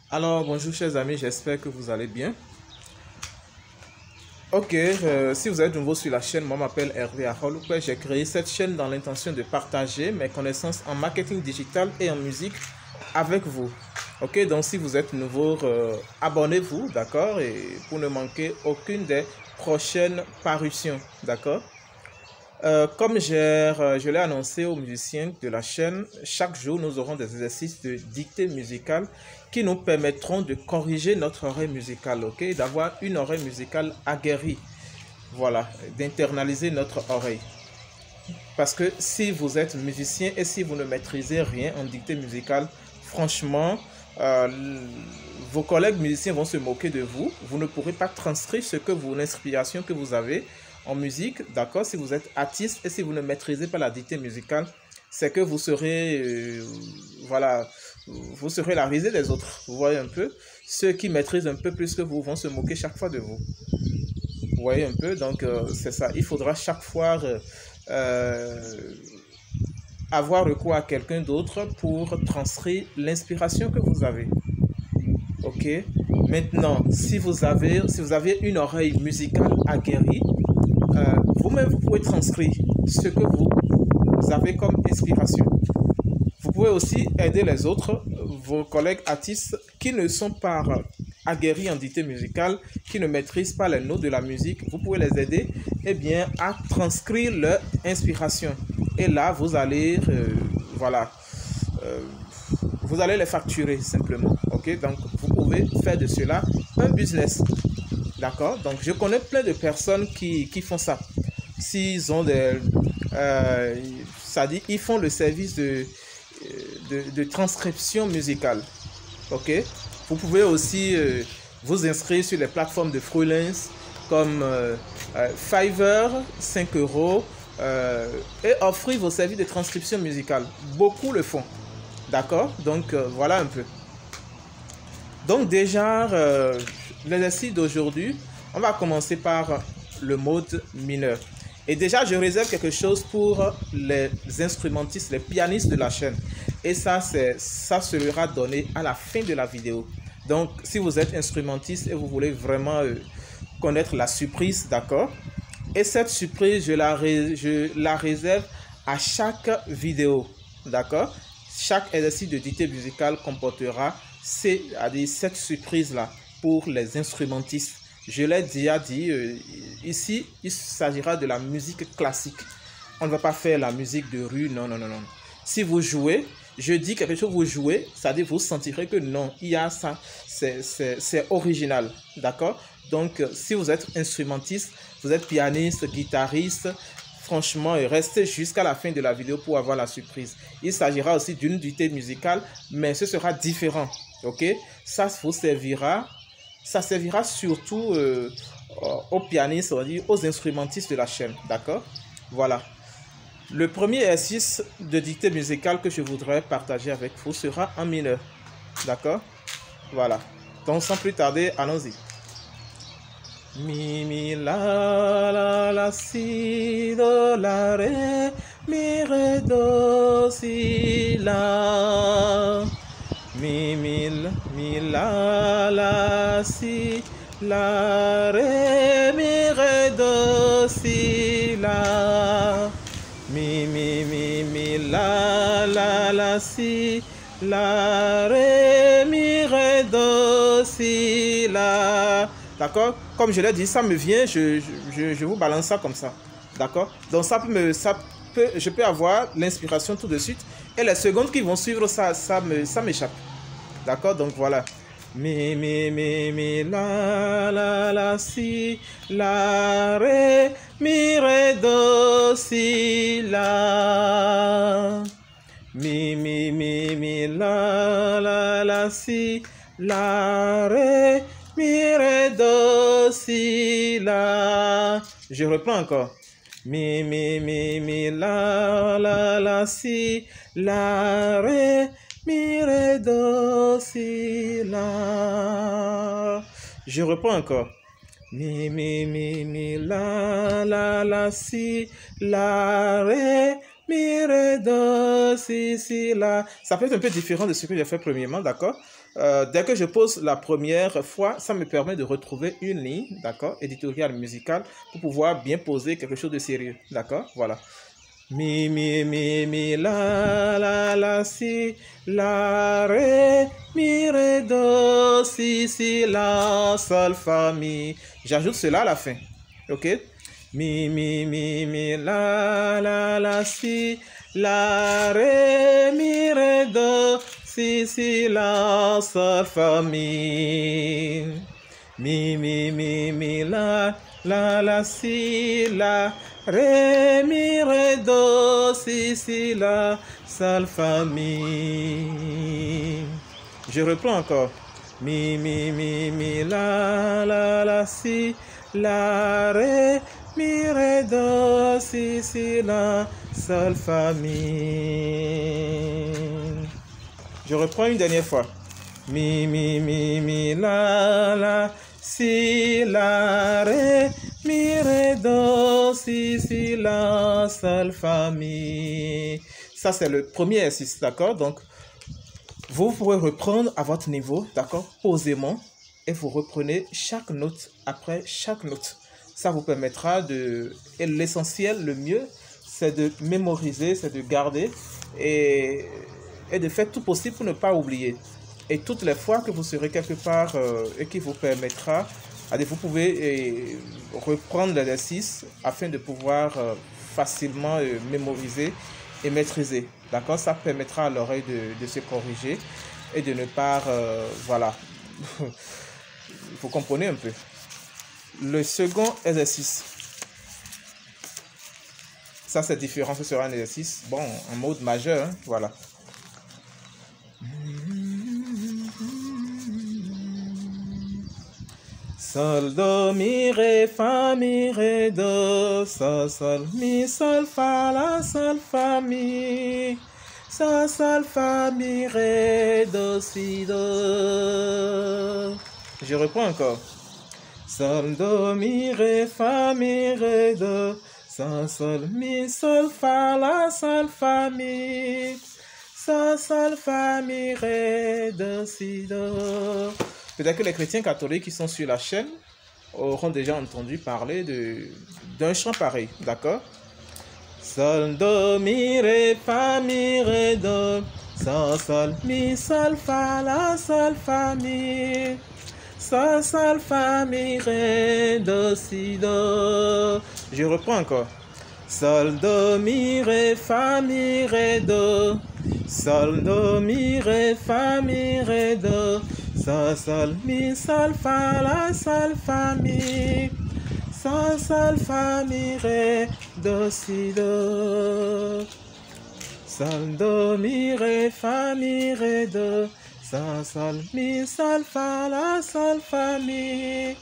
Alors, bonjour chers amis, j'espère que vous allez bien. Ok, si vous êtes nouveau sur la chaîne, moi je m'appelle Hervé Aholukwe. J'ai créé cette chaîne dans l'intention de partager mes connaissances en marketing digital et en musique avec vous. Ok, donc si vous êtes nouveau, abonnez-vous, d'accord, et pour ne manquer aucune des prochaines parutions, d'accord. Comme je l'ai annoncé aux musiciens de la chaîne, chaque jour nous aurons des exercices de dictée musicale qui nous permettront de corriger notre oreille musicale, ok, d'avoir une oreille musicale aguerrie, voilà, d'internaliser notre oreille. Parce que si vous êtes musicien et si vous ne maîtrisez rien en dictée musicale, franchement, euh, vos collègues musiciens vont se moquer de vous. Vous ne pourrez pas transcrire l'inspiration que vous avez en musique, d'accord? Si vous êtes artiste et si vous ne maîtrisez pas la dictée musicale, c'est que vous serez, voilà, vous serez la risée des autres. Vous voyez un peu? Ceux qui maîtrisent un peu plus que vous vont se moquer chaque fois de vous. Vous voyez un peu? Donc, c'est ça. Il faudra chaque fois euh, avoir recours à quelqu'un d'autre pour transcrire l'inspiration que vous avez. Ok. Maintenant, si vous avez une oreille musicale aguerrie, vous-même vous pouvez transcrire ce que vous avez comme inspiration. Vous pouvez aussi aider les autres, vos collègues artistes qui ne sont pas aguerris en dictée musicale, qui ne maîtrisent pas les notes de la musique. Vous pouvez les aider à transcrire leur inspiration. Et là, vous allez, voilà, euh, vous allez les facturer simplement. Ok, donc vous pouvez faire de cela un business. D'accord. Donc je connais plein de personnes qui font ça. S'ils ont des, ça dit, ils font le service de transcription musicale. Ok. Vous pouvez aussi vous inscrire sur les plateformes de freelance comme Fiverr, 5 euros, et offrir vos services de transcription musicale. Beaucoup le font. D'accord. Donc voilà un peu. Donc déjà, l'exercice d'aujourd'hui, on va commencer par le mode mineur. Et déjà, je réserve quelque chose pour les instrumentistes, les pianistes de la chaîne. Et ça sera donné à la fin de la vidéo. Donc, si vous êtes instrumentiste et vous voulez vraiment connaître la surprise, d'accord? Et cette surprise, je la réserve à chaque vidéo, d'accord? Chaque exercice de dictée musicale comportera cette surprise-là pour les instrumentistes. Je l'ai déjà dit, ici, il s'agira de la musique classique. On ne va pas faire la musique de rue, non, non, non, non. Si vous jouez, je dis quelque chose, vous jouez, c'est-à-dire vous sentirez que non, il y a ça, c'est original, d'accord? Donc, si vous êtes instrumentiste, vous êtes pianiste, guitariste, franchement, restez jusqu'à la fin de la vidéo pour avoir la surprise. Il s'agira aussi d'une dictée musicale, mais ce sera différent, ok? Ça servira surtout aux pianistes, on va dire, aux instrumentistes de la chaîne, d'accord? Voilà. Le premier exercice de dictée musicale que je voudrais partager avec vous sera en mineur, d'accord? Voilà. Donc, sans plus tarder, allons-y. Mi, mi, la, si, do, la, ré, mi, ré, do, si, la. Mi, la, si, la, ré, mi, ré, do, si, la. Mi, la, si, la, ré, mi, ré, do, si, la. D'accord? Comme je l'ai dit, ça me vient, je vous balance ça comme ça. D'accord? Donc je peux avoir l'inspiration tout de suite. Et les secondes qui vont suivre, ça m'échappe. D'accord? Donc voilà. Mi, la, si, la, ré, mi, ré, do, si, la. Mi, la, si, la, ré, mi, ré, do, si, la. Je reprends encore. Mi, la, si, la, ré, mi, ré, do, si, la. Je reprends encore. Mi, la, si, la, ré, mi, ré, do, si, si, la. Ça peut être un peu différent de ce que j'ai fait premièrement, d'accord? Dès que je pose la première fois, ça me permet de retrouver une ligne, d'accord, éditoriale musicale, pour pouvoir bien poser quelque chose de sérieux, d'accord? Voilà. Mi, la, si, la, ré, do, si, la, sol, fa, mi. J'ajoute cela à la fin, ok? Mi, la, si, la, ré, do, si, la, sol, fa, mi. Mi, la, si, la, ré, do, si, la, sol, fa, mi. Je reprends encore. Mi, la, si, la, ré, do, si, la, sol, fa, mi. Je reprends une dernière fois. Mi, la, si, la, ré, do, si, la, sol, fa, mi. Ça, c'est le premier exercice, d'accord? Donc, vous pourrez reprendre à votre niveau, d'accord? Posément, et vous reprenez chaque note après chaque note. Ça vous permettra de... Et l'essentiel, le mieux, c'est de mémoriser, c'est de garder et de faire tout possible pour ne pas oublier. Et toutes les fois que vous serez quelque part et qui vous permettra, vous pouvez reprendre l'exercice afin de pouvoir facilement mémoriser et maîtriser. D'accord? Ça permettra à l'oreille de se corriger et de ne pas... voilà. Vous comprenez un peu. Le second exercice. Ça, c'est différent. Ce sera un exercice, bon, en mode majeur. Hein, voilà. Sol, do, mi, ré, do, sol, mi, sol, fa, la, sol, fa, mi. Sol, fa, mi, ré, do, si, do. Je reprends encore. Sol, do, mi, ré, do, sol, mi, sol, fa, la, sol, fa, mi. Sol, fa, mi, ré, do, si, do. Peut-être que les chrétiens catholiques qui sont sur la chaîne auront déjà entendu parler d'un chant pareil, d'accord? Sol, do, mi, ré, do, sol, mi, sol, fa, la, sol, fa, mi. Sol, fa, mi, ré, do, si, do. Je reprends encore. Sol, do, mi, ré, do. Sol, do, mi, ré, do. Sol, mi, sol, fa, la, sol, fa, mi. Sol, fa, mi, ré, do, si, do. Sol, do, mi, ré, do. Sol, mi, sol, fa, la, sol, fa, mi.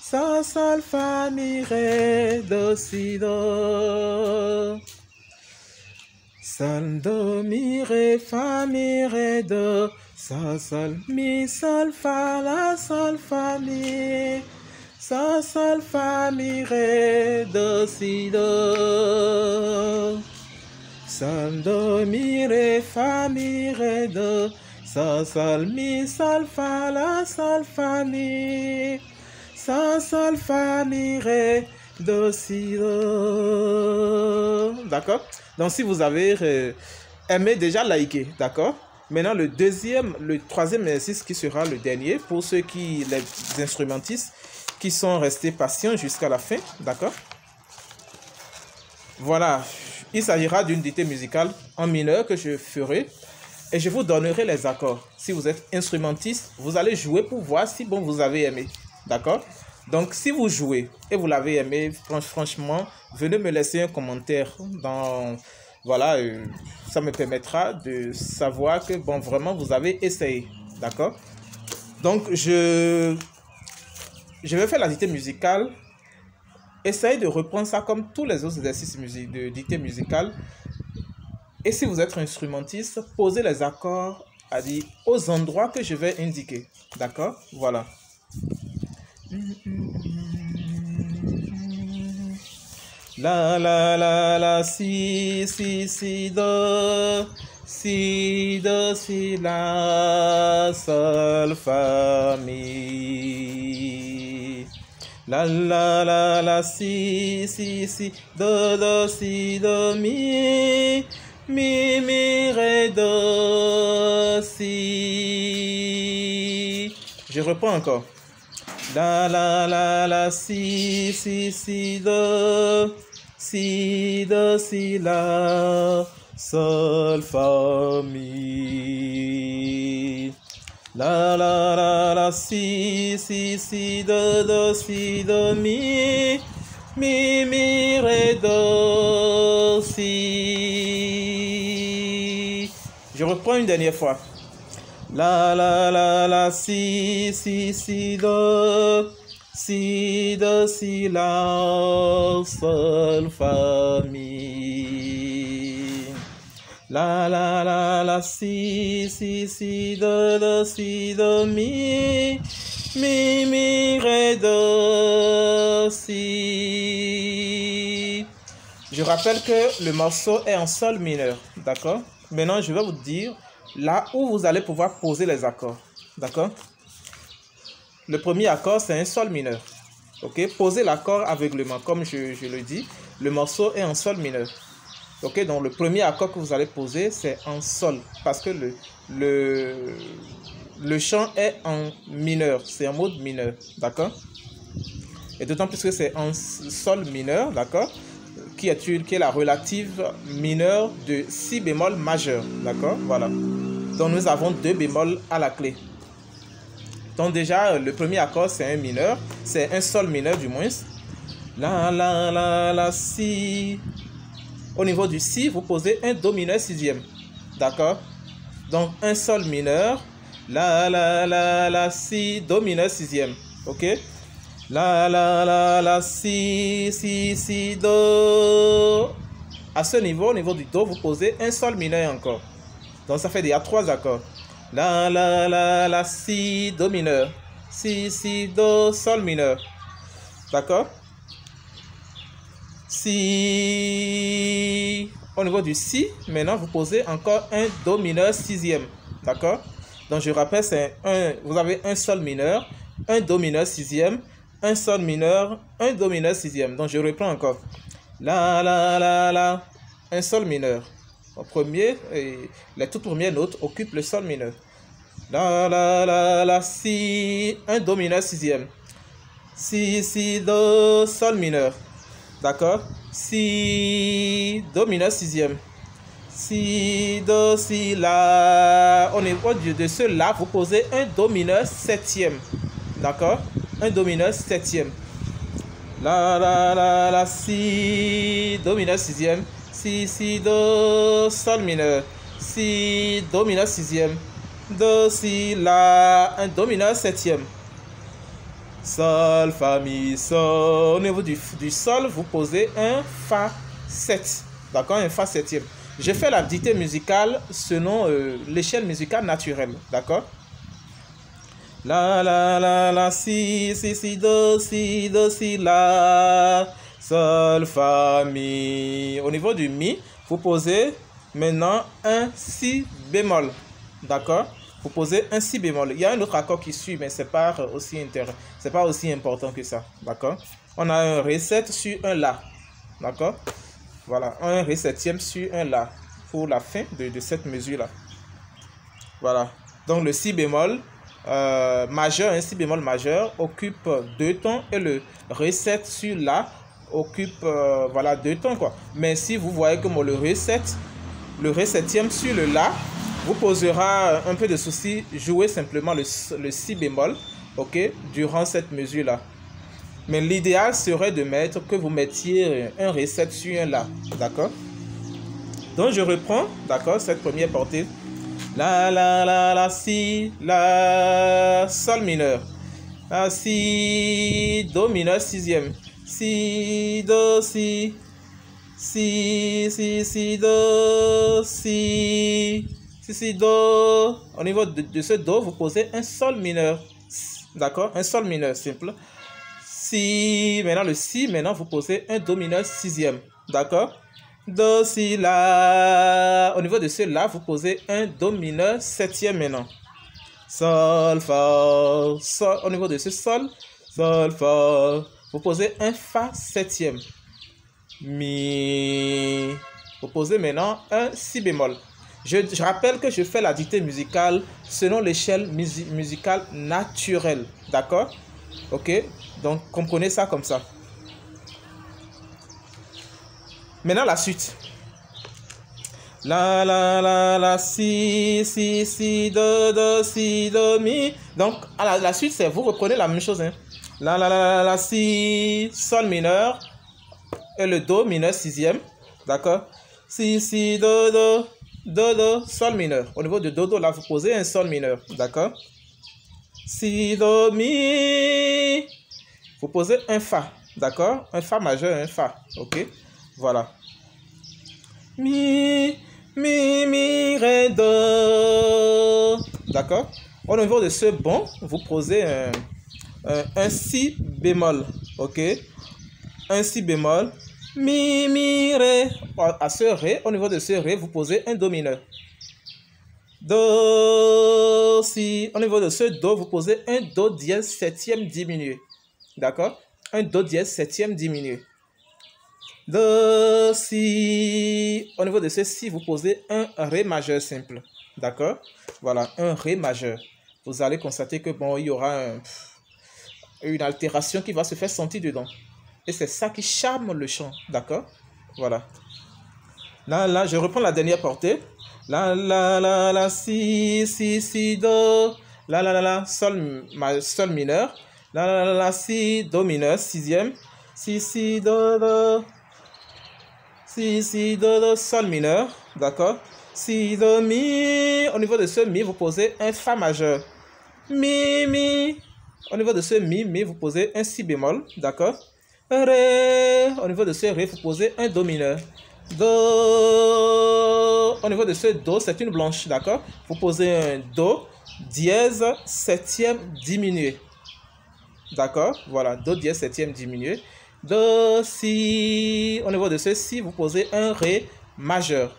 Sol, fa, mi, ré, do, si, do. Sol, do, mi, ré, do. Sol, mi, sol, fa, la, sol, fa, mi. Sol, fa, mi, ré, do, si, do. Sol, do, mi, ré, do. Sol, mi, sol, fa, la, sol, fa, mi. Sol, fa, mi, ré, do, si, do. D'accord? Donc, si vous avez aimé, déjà liker, d'accord? Maintenant, le troisième exercice qui sera le dernier pour les instrumentistes qui sont restés patients jusqu'à la fin, d'accord? Voilà, il s'agira d'une dictée musicale en mineur que je ferai et je vous donnerai les accords. Si vous êtes instrumentiste, vous allez jouer pour voir si bon vous avez aimé, d'accord? Donc, si vous jouez et vous l'avez aimé, franchement, venez me laisser un commentaire voilà, ça me permettra de savoir que, bon, vraiment, vous avez essayé, d'accord? Donc, je vais faire la dictée musicale. Essayez de reprendre ça comme tous les autres exercices de dictée musicale. Et si vous êtes instrumentiste, posez les accords aux endroits que je vais indiquer, d'accord? Voilà. la, si, do, si, do, si, la, sol, fa, mi. La, si, do, si, do, mi, ré, do, si. Je reprends encore. La, si, do, si, la, sol, fa, mi. La, si, do, si, do, mi, ré, do, si. Je reprends une dernière fois. La, si, do, si, la, sol, fa, mi. La, si, do, si, do, mi, ré, do, si. Je rappelle que le morceau est en sol mineur, d'accord? Maintenant, je vais vous dire là où vous allez pouvoir poser les accords, d'accord? Le premier accord, c'est un sol mineur, ok? Posez l'accord aveuglément, comme je le dis, le morceau est en sol mineur, ok? Donc, le premier accord que vous allez poser, c'est en sol, parce que le chant est en mineur, c'est en mode mineur, d'accord? Et d'autant plus que c'est en sol mineur, d'accord? Qui est la relative mineure de si bémol majeur, d'accord? Voilà. Donc nous avons 2 bémols à la clé. Donc déjà le premier accord c'est un mineur, c'est un sol mineur du moins. La, si. Au niveau du si, vous posez un do mineur sixième, d'accord? Donc un sol mineur, la, si, do mineur sixième, ok? La, si, do. À ce niveau, au niveau du do, vous posez un sol mineur encore. Donc ça fait déjà 3 accords. La, si, do mineur. Si, do, sol mineur. D'accord? Si. Au niveau du si, maintenant vous posez encore un do mineur sixième. D'accord? Donc je rappelle, vous avez un sol mineur, un do mineur sixième, un sol mineur, un do mineur sixième. Donc je reprends encore. La, un sol mineur. Au premier, les toutes premières notes occupent le sol mineur. La, si, un do mineur sixième. Si, do, sol mineur. D'accord? Si, do mineur sixième. Si, do, si, la. Au niveau de ce la, vous posez un do mineur septième. D'accord? Un do mineur septième. La, si, do mineur sixième. Si, do, sol mineur. Si, do mineur sixième. Do, si, la. Un do mineur septième. Sol, fa, mi, sol. Au niveau du sol, vous posez un fa 7. D'accord? Un fa septième. Je fais la dictée musicale selon l'échelle musicale naturelle. D'accord? La, si, do, si, la. Sol, fa, mi. Au niveau du mi, vous posez maintenant un si bémol. D'accord? Vous posez un si bémol. Il y a un autre accord qui suit, mais c'est pas aussi important que ça. D'accord? On a un ré 7 sur un la. D'accord? Voilà, un ré septième sur un la pour la fin de cette mesure-là. Voilà. Donc le si bémol majeur, un si bémol majeur occupe 2 tons et le ré 7 sur la occupe voilà 2 tons quoi. Mais si vous voyez que le ré 7, le ré septième sur le la vous posera un peu de souci, jouez simplement le si bémol, ok, durant cette mesure là. Mais l'idéal serait de mettre que vous mettiez un ré 7 sur un la, d'accord? Donc je reprends, d'accord, cette première portée. La, si, la, sol mineur. La, si, do mineur sixième. Si, do, si. Si, do, si. Si, do. Au niveau de ce do, vous posez un sol mineur. D'accord? Un sol mineur simple. si. Maintenant, le si, maintenant, vous posez un do mineur sixième. D'accord? Do, si, la. Au niveau de ce la, vous posez un do mineur septième maintenant. Sol, fa, sol. Au niveau de ce sol, sol, fa. Vous posez un fa septième. Mi. Vous posez maintenant un si bémol. Je rappelle que je fais la dictée musicale selon l'échelle musicale naturelle. D'accord? Ok? Donc, comprenez ça comme ça. Maintenant, la suite. La, la, si, do, si, do, mi. Donc, à la suite, c'est vous reprenez la même chose. Hein. La, si, sol mineur. Et le do mineur sixième. D'accord? Si, do, sol mineur. Au niveau de do, là, vous posez un sol mineur. D'accord? Si, do, mi. Vous posez un fa. D'accord? Un fa majeur, un fa. Ok? Voilà. Mi, ré, do. D'accord? Au niveau de ce bon, vous posez un si bémol. Ok? Un si bémol. Mi, ré. À ce ré, au niveau de ce ré, vous posez un do mineur. Do, si. Au niveau de ce do, vous posez un do dièse septième diminué. D'accord? Un do dièse septième diminué. Do, si. Au niveau de ce si, vous posez un ré majeur simple. D'accord? Voilà, un ré majeur. Vous allez constater que bon, il y aura une altération qui va se faire sentir dedans. Et c'est ça qui charme le chant. D'accord? Voilà. Là, je reprends la dernière portée. La, si, do. La, sol mineur. La, si, do mineur, sixième. Si, do. Si, do, sol mineur. D'accord? Si, do, mi. Au niveau de ce mi, vous posez un fa majeur. Mi. Au niveau de ce mi, vous posez un si bémol. D'accord? Ré. Au niveau de ce ré, vous posez un do mineur. Do. Au niveau de ce do, c'est une blanche, d'accord? Vous posez un do dièse septième diminué. D'accord? Voilà, do dièse septième diminué. Do, si. Au niveau de ce si, vous posez un ré majeur.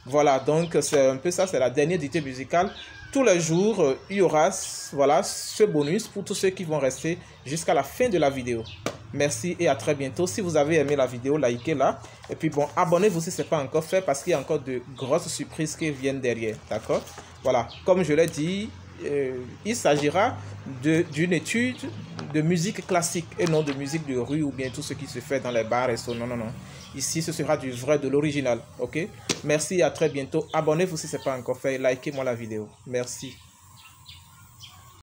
Voilà, donc c'est un peu ça, c'est la dernière dictée musicale. Tous les jours, il y aura voilà, ce bonus pour tous ceux qui vont rester jusqu'à la fin de la vidéo. Merci et à très bientôt. Si vous avez aimé la vidéo, likez-la. Et puis bon, abonnez-vous si ce n'est pas encore fait parce qu'il y a encore de grosses surprises qui viennent derrière. D'accord? Voilà, comme je l'ai dit, il s'agira d'une étude de musique classique et non de musique de rue ou bien tout ce qui se fait dans les bars et ça. Non. Ici, ce sera du vrai, de l'original. Ok? Merci et à très bientôt. Abonnez-vous si ce n'est pas encore fait. Likez-moi la vidéo. Merci.